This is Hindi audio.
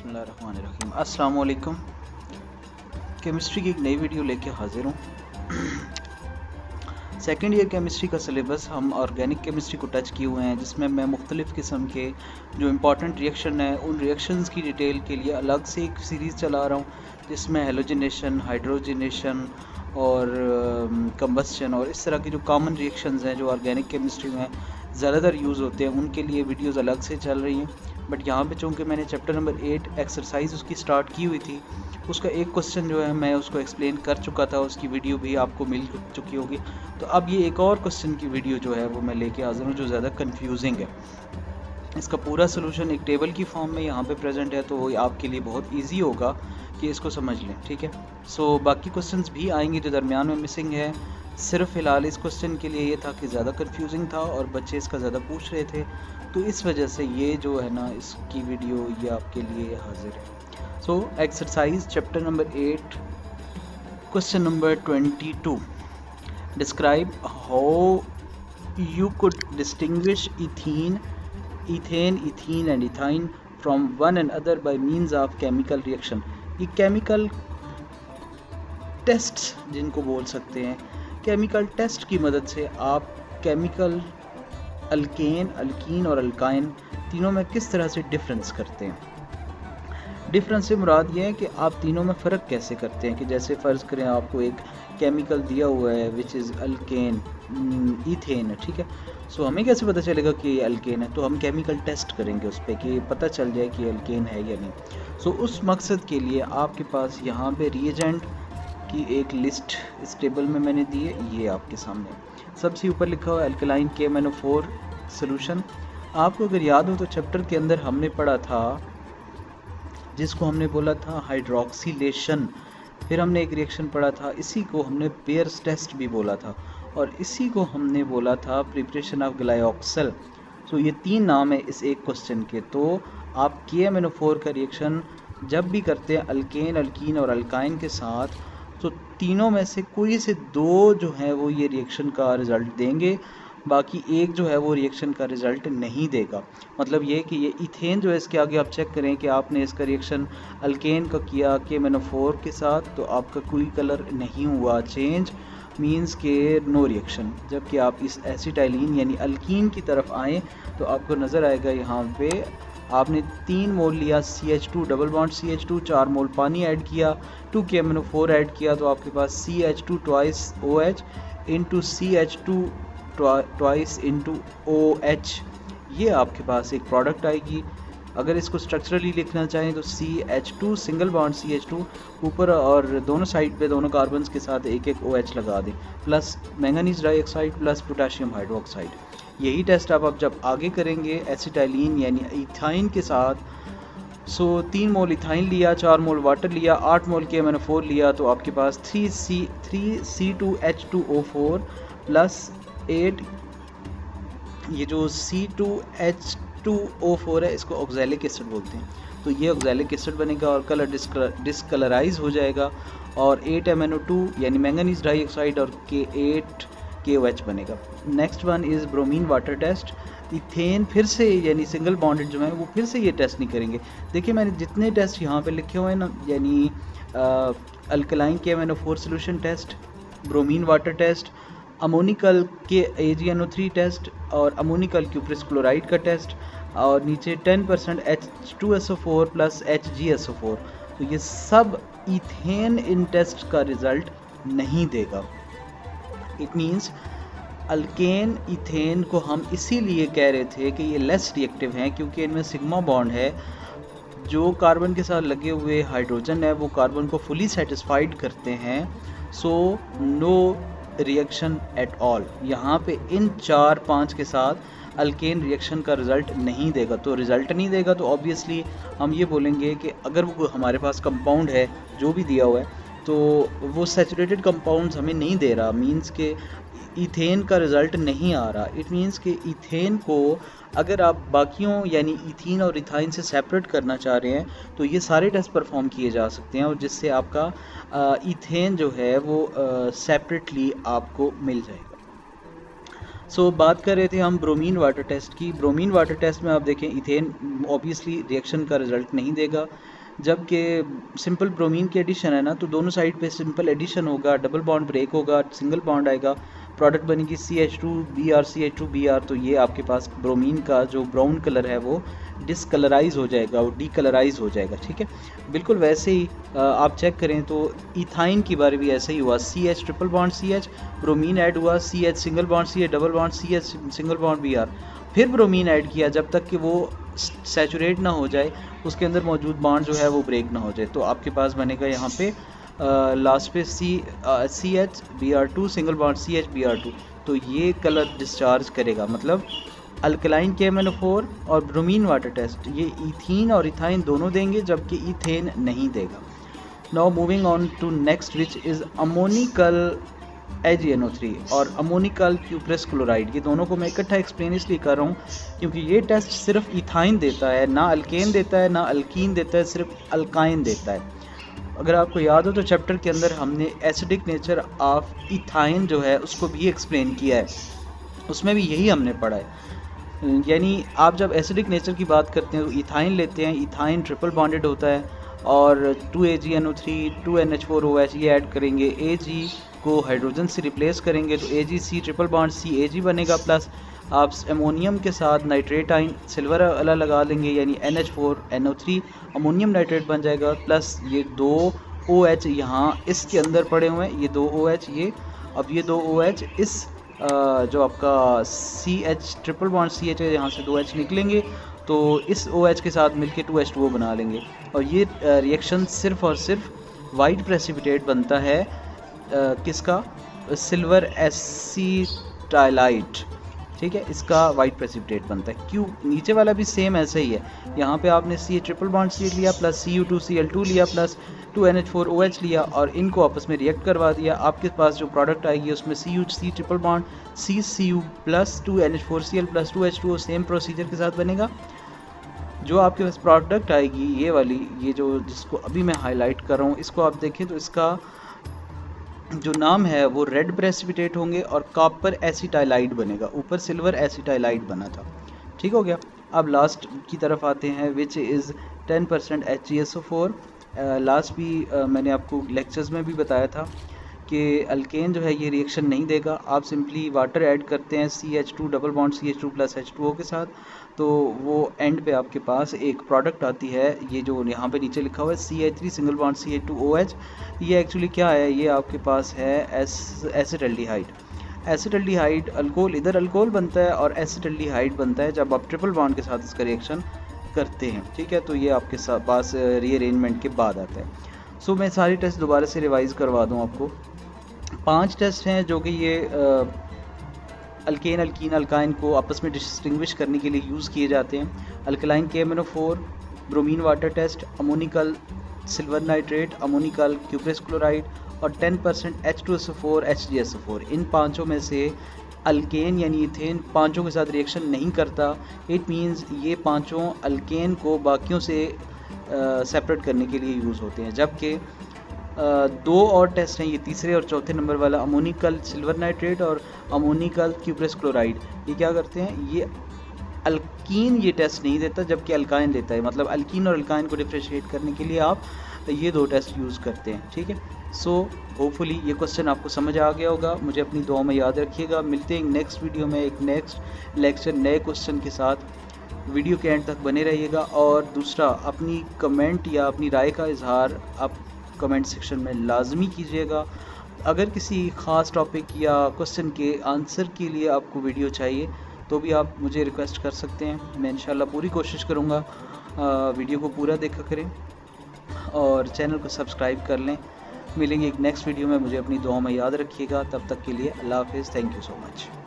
बिस्मिल्लाहिर्रहमानिर्रहीम। अस्सलाम वालेकुम। केमिस्ट्री की एक नई वीडियो लेके हाजिर हूँ। सेकेंड ईयर केमिस्ट्री का सिलेबस हम ऑर्गेनिक केमिस्ट्री को टच किए हुए हैं, जिसमें मैं मुख्तलिफ़ किस्म के जो इम्पॉर्टेंट रिएक्शन है उन रिएक्शंस की डिटेल के लिए अलग से एक सीरीज़ चला रहा हूँ, जिसमें हेलोजिनेशन, हाइड्रोजनेशन और कंबस्शन और इस तरह की जो कॉमन रिएक्शंस हैं जो ऑर्गेनिक केमिस्ट्री में ज़्यादातर यूज़ होते हैं उनके लिए वीडियोस अलग से चल रही हैं। बट यहाँ पे चूँकि मैंने चैप्टर नंबर 8 एक्सरसाइज उसकी स्टार्ट की हुई थी, उसका एक क्वेश्चन जो है मैं उसको एक्सप्लेन कर चुका था, उसकी वीडियो भी आपको मिल चुकी होगी। तो अब ये एक और क्वेश्चन की वीडियो जो है वो मैं लेके हाजिर हूँ जो ज़्यादा कंफ्यूजिंग है। इसका पूरा सोल्यूशन एक टेबल की फॉर्म में यहाँ पे प्रेजेंट है, तो वो आपके लिए बहुत ईजी होगा कि इसको समझ लें, ठीक है। सो बाकी क्वेश्चंस भी आएंगे जो दरमियान में मिसिंग है। सिर्फ फ़िलहाल इस क्वेश्चन के लिए ये था कि ज़्यादा कंफ्यूजिंग था और बच्चे इसका ज़्यादा पूछ रहे थे, तो इस वजह से ये जो है ना इसकी वीडियो ये आपके लिए हाजिर है। So exercise chapter number 8 question number 22, describe how you could distinguish ethane, ethene and ethyne from one another by means of chemical reaction। ये केमिकल टेस्ट जिनको बोल सकते हैं, केमिकल टेस्ट की मदद से आप केमिकल अल्केन, अल्कीन और अल्काइन तीनों में किस तरह से डिफरेंस करते हैं। डिफरेंस से मुराद ये है कि आप तीनों में फ़र्क कैसे करते हैं। कि जैसे फ़र्ज़ करें आपको एक केमिकल दिया हुआ है विच इज़ अल्केन, ईथेन है, ठीक है। सो हमें कैसे पता चलेगा कि ये अल्केन है, तो हम केमिकल टेस्ट करेंगे उस पर कि पता चल जाए कि अल्केन है या नहीं। सो उस मकसद के लिए आपके पास यहाँ पे रिएजेंट की एक लिस्ट इस टेबल में मैंने दी है, ये आपके सामने सबसे ऊपर लिखा हुआ है अल्कलाइन KMnO4 सोल्यूशन। आपको अगर याद हो तो चैप्टर के अंदर हमने पढ़ा था जिसको हमने बोला था हाइड्रोक्सिलेशन, फिर हमने एक रिएक्शन पढ़ा था, इसी को हमने पेयर्स टेस्ट भी बोला था, और इसी को हमने बोला था प्रिपरेशन ऑफ ग्लाइऑक्सल। सो ये तीन नाम है इस एक क्वेश्चन के। तो आप KMnO4 का रिएक्शन जब भी करते हैं अल्केन, अल्कीन और अल्काइन के साथ, तो तीनों में से कोई से दो जो है वो ये रिएक्शन का रिज़ल्ट देंगे, बाकी एक जो है वो रिएक्शन का रिज़ल्ट नहीं देगा। मतलब ये कि ये इथेन जो है इसके आगे आप चेक करें कि आपने इसका रिएक्शन अल्केन का किया KMnO4 के साथ, तो आपका कोई कलर नहीं हुआ चेंज, मींस के नो रिएक्शन। जबकि आप इस एसिटाइलिन यानी अल्कीन की तरफ आएँ तो आपको नज़र आएगा यहाँ पे आपने 3 मोल लिया CH2 डबल बॉन्ड CH2, 4 मोल पानी ऐड किया, 2 KMnO4 ऐड किया, तो आपके पास CH2 twice OH into CH2 twice into OH, ये आपके पास एक प्रोडक्ट आएगी। अगर इसको स्ट्रक्चरली लिखना चाहें तो CH2 सिंगल बॉन्ड CH2 ऊपर और दोनों साइड पे दोनों कार्बन्स के साथ एक एक OH लगा दें, plus manganese dioxide plus potassium hydroxide. यही टेस्ट आप जब आगे करेंगे एसिटाइलिन यानी इथाइन के साथ, सो 3 मोल इथाइन लिया, 4 मोल वाटर लिया, 8 मोल KMnO4 लिया, तो आपके पास 3C2H2O4 प्लस 8 ये जो C2H2O4 है इसको ऑक्सैलिक एसिड बोलते हैं, तो ये ऑक्सैलिक एसिड बनेगा और कलर डिस्कलराइज हो जाएगा, और 8MnO2 यानी मैंगनीज डाइऑक्साइड और K8 KOH बनेगा। Next one is bromine water test. Ethane फिर से यानी सिंगल बॉन्डेड जो है वो फिर से ये टेस्ट नहीं करेंगे। देखिए मैंने जितने टेस्ट यहाँ पे लिखे हुए हैं ना, यानी alkaline KMnO4 solution test, bromine water test, ammoniacal के AgNO3 टेस्ट और अमोनिकल क्यूप्रिस क्लोराइड का टेस्ट, और नीचे 10% H2SO4 प्लस HgSO4, तो ये सब इथेन इन टेस्ट का रिज़ल्ट नहीं देगा। इट मीन्स अल्केन इथेन को हम इसीलिए कह रहे थे कि ये लेस रिएक्टिव हैं क्योंकि इनमें सिग्मा बॉन्ड है, जो कार्बन के साथ लगे हुए हाइड्रोजन है वो कार्बन को फुली सेटिस्फाइड करते हैं। So no reaction at all. यहाँ पे इन 4-5 के साथ अल्केन रिएक्शन का रिज़ल्ट नहीं देगा। तो रिज़ल्ट नहीं देगा तो ऑब्वियसली हम ये बोलेंगे कि अगर वो हमारे पास कंपाउंड है जो भी दिया हुआ है तो वो सैचुरेटेड कंपाउंड्स हमें नहीं दे रहा, मींस के इथेन का रिज़ल्ट नहीं आ रहा। इट मींस कि इथेन को अगर आप बाकियों यानी इथीन और इथाइन से सेपरेट करना चाह रहे हैं तो ये सारे टेस्ट परफॉर्म किए जा सकते हैं, और जिससे आपका इथेन जो है वो सेपरेटली आपको मिल जाएगा। सो बात कर रहे थे हम ब्रोमीन वाटर टेस्ट की। ब्रोमीन वाटर टेस्ट में आप देखें इथेन ऑब्वियसली रिएक्शन का रिजल्ट नहीं देगा, जबकि सिंपल ब्रोमीन की एडिशन है ना, तो दोनों साइड पे सिंपल एडिशन होगा, डबल बॉन्ड ब्रेक होगा, सिंगल बॉन्ड आएगा, प्रोडक्ट बनेगी CH2Br CH2Br। तो ये आपके पास ब्रोमीन का जो ब्राउन कलर है वो डिसकलराइज हो जाएगा, वो डीकलराइज हो जाएगा, ठीक है। बिल्कुल वैसे ही आप चेक करें तो इथाइन की बारे भी ऐसे ही हुआ, CH triple bond CH, bromine add हुआ, CH single bond CH double bond CH single bond Br, फिर ब्रोमीन ऐड किया जब तक कि वो सैचुरेट ना हो जाए, उसके अंदर मौजूद बॉन्ड जो है वो ब्रेक ना हो जाए। तो आपके पास बनेगा यहाँ पे लास्ट पे CH single bond CH Br2। तो ये कलर डिस्चार्ज करेगा, मतलब अल्कलाइन KMnO4 और ब्रोमीन वाटर टेस्ट ये इथीन और इथाइन दोनों देंगे, जबकि इथेन नहीं देगा। Now moving on to next which is ammoniacal AgNO3 और अमोनिकल क्यूप्रेस क्लोराइड। ये दोनों को मैं इकट्ठा एक्सप्लेन इसलिए कर रहा हूँ क्योंकि ये टेस्ट सिर्फ इथाइन देता है, ना अल्केन देता है ना अल्कीन देता है, सिर्फ अल्काइन देता है। अगर आपको याद हो तो चैप्टर के अंदर हमने एसिडिक नेचर ऑफ इथाइन जो है उसको भी एक्सप्लेन किया है, उसमें भी यही हमने पढ़ा है। यानी आप जब एसिडिक नेचर की बात करते हैं तो इथाइन लेते हैं, इथाइन ट्रिपल बॉन्डेड होता है और 2AgNO3 2NH4OH ये ऐड करेंगे, Ag को हाइड्रोजन से रिप्लेस करेंगे तो AgC ट्रिपल बॉन्ड CAg बनेगा, प्लस आप अमोनियम के साथ नाइट्रेट आइन सिल्वर वाला लगा लेंगे यानी NH4NO3 अमोनियम नाइट्रेट बन जाएगा, प्लस ये 2 OH यहाँ इसके अंदर पड़े हुए हैं, ये 2 OH ये, अब ये 2 OH इस जो आपका CH ट्रिपल बॉन्ड CH है यहाँ से 2 H निकलेंगे तो इस OH के साथ मिलके 2H2O बना लेंगे और ये रिएक्शन सिर्फ और सिर्फ वाइट प्रेसिपिटेट बनता है किसका, सिल्वर एसीटाइलाइट, ठीक है, इसका वाइट प्रेसिपिटेट बनता है। क्यों, नीचे वाला भी सेम ऐसे ही है, यहाँ पे आपने C ट्रिपल बॉन्ड C लिया प्लस Cu2Cl2 लिया प्लस 2NH4OH लिया और इनको आपस में रिएक्ट करवा दिया, आपके पास जो प्रोडक्ट आएगी उसमें CuC triple bond CCU plus 2NH4Cl plus 2H2O same procedure के साथ बनेगा। जो आपके पास प्रोडक्ट आएगी ये वाली, ये जो जिसको अभी मैं हाईलाइट कर रहा हूँ, इसको आप देखें तो इसका जो नाम है वो रेड प्रेसिपिटेट होंगे और कॉपर एसिटाइलाइड बनेगा, ऊपर सिल्वर एसिटाइलाइड बना था, ठीक हो गया। अब लास्ट की तरफ आते हैं विच इज़ 10% HgSO4। लास्ट भी मैंने आपको लेक्चर्स में भी बताया था कि अल्केन जो है ये रिएक्शन नहीं देगा, आप सिंपली वाटर ऐड करते हैं CH2 double bond CH2 plus H2O के साथ, तो वो एंड पे आपके पास एक प्रोडक्ट आती है, ये जो यहाँ पे नीचे लिखा हुआ है CH3 सिंगल बॉन्ड CH2OH, ये एक्चुअली क्या है, ये आपके पास है एसिटल्डिहाइड। एसिटल्डिहाइड अल्कोहल, इधर अल्कोहल बनता है और एसिटल्डिहाइड बनता है जब आप ट्रिपल बॉन्ड के साथ इसका रिएक्शन करते हैं, ठीक है। तो ये आपके पास रीअरेंजमेंट के बाद आता है। सो मैं सारी टेस्ट दोबारा से रिवाइज़ करवा दूँ आपको। 5 टेस्ट हैं जो कि ये अल्केन अल्कीन अल्काइन को आपस में डिस्टिंग्विश करने के लिए यूज़ किए जाते हैं। Alkaline KMnO4, bromine water test, ammoniacal silver nitrate, ammoniacal cuprous chloride और 10% H2SO4 HgSO4। इन पांचों में से अल्केन यानी इथेन पांचों के साथ रिएक्शन नहीं करता। इट मींस ये पांचों अल्केन को बाकियों से सेपरेट करने के लिए यूज़ होते हैं, जबकि 2 और टेस्ट हैं, ये तीसरे और चौथे नंबर वाला अमोनिकल सिल्वर नाइट्रेट और अमोनिकल क्यूप्रेस क्लोराइड, ये क्या करते हैं, ये अल्कीन ये टेस्ट नहीं देता जबकि अल्काइन देता है, मतलब अल्कीन और अल्काइन को डिफ्रेंशिएट करने के लिए आप ये 2 टेस्ट यूज़ करते हैं, ठीक है। सो होपफुली ये क्वेश्चन आपको समझ आ गया होगा, मुझे अपनी दुआ में याद रखिएगा। मिलते हैं नेक्स्ट वीडियो में एक नेक्स्ट लेक्चर नए क्वेश्चन के साथ, वीडियो के एंड तक बने रहिएगा। और दूसरा, अपनी कमेंट या अपनी राय का इजहार आप कमेंट सेक्शन में लाजमी कीजिएगा। अगर किसी ख़ास टॉपिक या क्वेश्चन के आंसर के लिए आपको वीडियो चाहिए तो भी आप मुझे रिक्वेस्ट कर सकते हैं, मैं इंशाल्लाह पूरी कोशिश करूँगा वीडियो को पूरा देखा करें और चैनल को सब्सक्राइब कर लें। मिलेंगे एक नेक्स्ट वीडियो में, मुझे अपनी दुआ में याद रखिएगा। तब तक के लिए अल्लाह हाफ़िज़, थैंक यू सो मच।